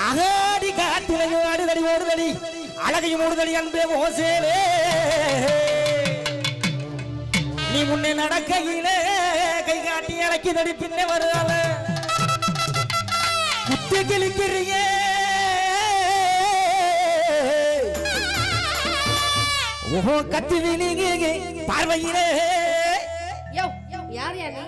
அகாடி காட்டிலையும் ஆடுதடி ஓடுதடி அழகையும் ஓடுதடி அன்பே ஓசேலே நீ முன்னே நடக்கையிலே கை காட்டி அழைக்குதடி பின்னே வருதால குத்தி கிழிக்கிறிய ஓஹோ கத்தி விழிங்க பார்வையிலே யார் யார்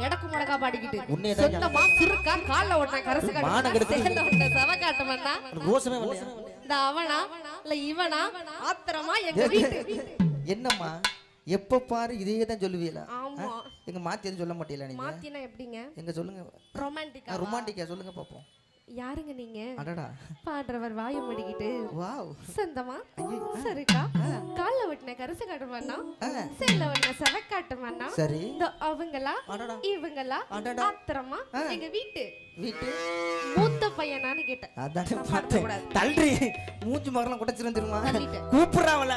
எடக்கு முடக்கா பாடிக்கிட்டு சொந்தமா சுருக்கா கால்ல ஓட்டா கரசு காட்டு சேர்ந்த ஓட்ட சவ காட்டமன்னா ரோசமே வரலையா இந்த அவனா இல்ல இவனா ஆத்திரமா எங்க வீட்டு என்னம்மா எப்ப பாரு இதே தான் சொல்லுவீங்களா ஆமா எங்க மாத்தி எதுவும் சொல்ல மாட்டீங்களா நீங்க மாத்தினா எப்படிங்க எங்க சொல்லுங்க ரொமான்டிக்கா சொல்லுங்க பாப்போம் யாருங்க நீங்க அடடா பாடுறவர் வாயை மடிக்கிட்டு வாவ் சொந்தமா சரிக்கா கால்ல ஓட்டின கரசு காட்டுமாண்ணா சேல ஓட்டின சவ காட்டுமாண்ணா சரி இந்த அவங்களா இவங்களா ஆத்திரமா எங்க வீட்டு மூத்த பையனான்னு கேட்டேன் அதான் பார்த்தேன் தள்ளி மூஞ்சி மகரம் குடைச்சிரும் தெரியுமா கூப்பிடுறாவல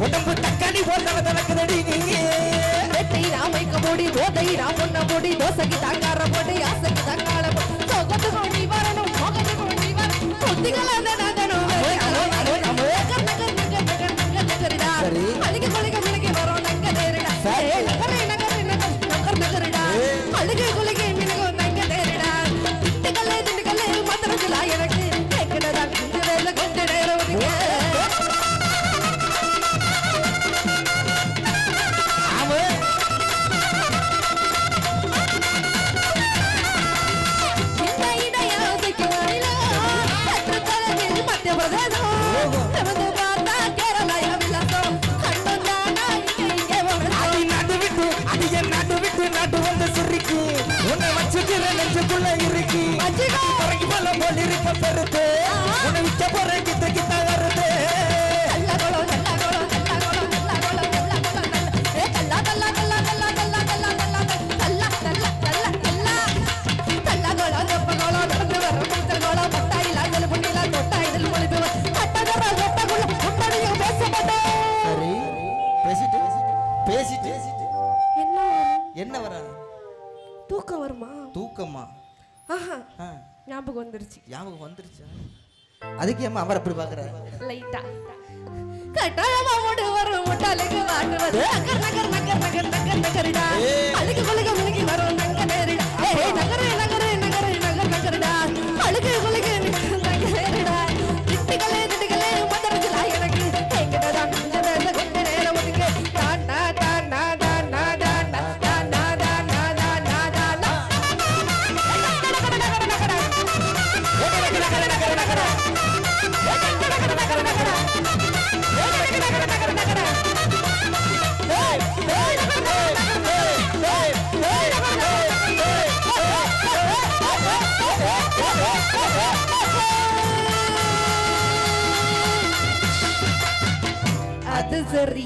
உடம்பு தக்காளி போட்டவ தனக்குதடி வெட்டி ராமைக்க போடி போதை ராமொன்ன போடி தோசைக்கு தாங்கார போடி ஆசைக்கு தாங்கால சோகத்து கோடி வரணும் மோகத்து கோடி வரணும் குத்திகள நகனும் அழுகு குளிக்க மிளகி வரும் நங்க தேரிடா நகரை நகரை நகர் நகரிடா அழுகு குளிக்க மிளகும் நங்க தேரிடா திண்டுக்கல்ல மந்திரங்களா எனக்கு கேட்கிறதா கொஞ்ச நேரம் என்ன வர தூக்கம் வருமா தூக்கமா ஞாபகம் வந்துருச்சு அதுக்கு ஏமா அவர் அப்படி பாக்குற லைட்டா கட்டாயமா ஓடு வரும் முட்டாளுக்கு வாட்டுவது நகர் நகர் நகர் நகர் நகர் நகரிடா அழுகு குலுக முழுகி வரும் நங்க நேரிடா ஏய் நகரே நகரே நகரே நகர் நகரிடா அழுகு குலுக நகரிடா திட்டுகளே மதரஜலா எனக்கு கேக்குதா கொஞ்ச நேரம் ஒதுக்கு டாடா டாடா டாடா டாடா அது சரி.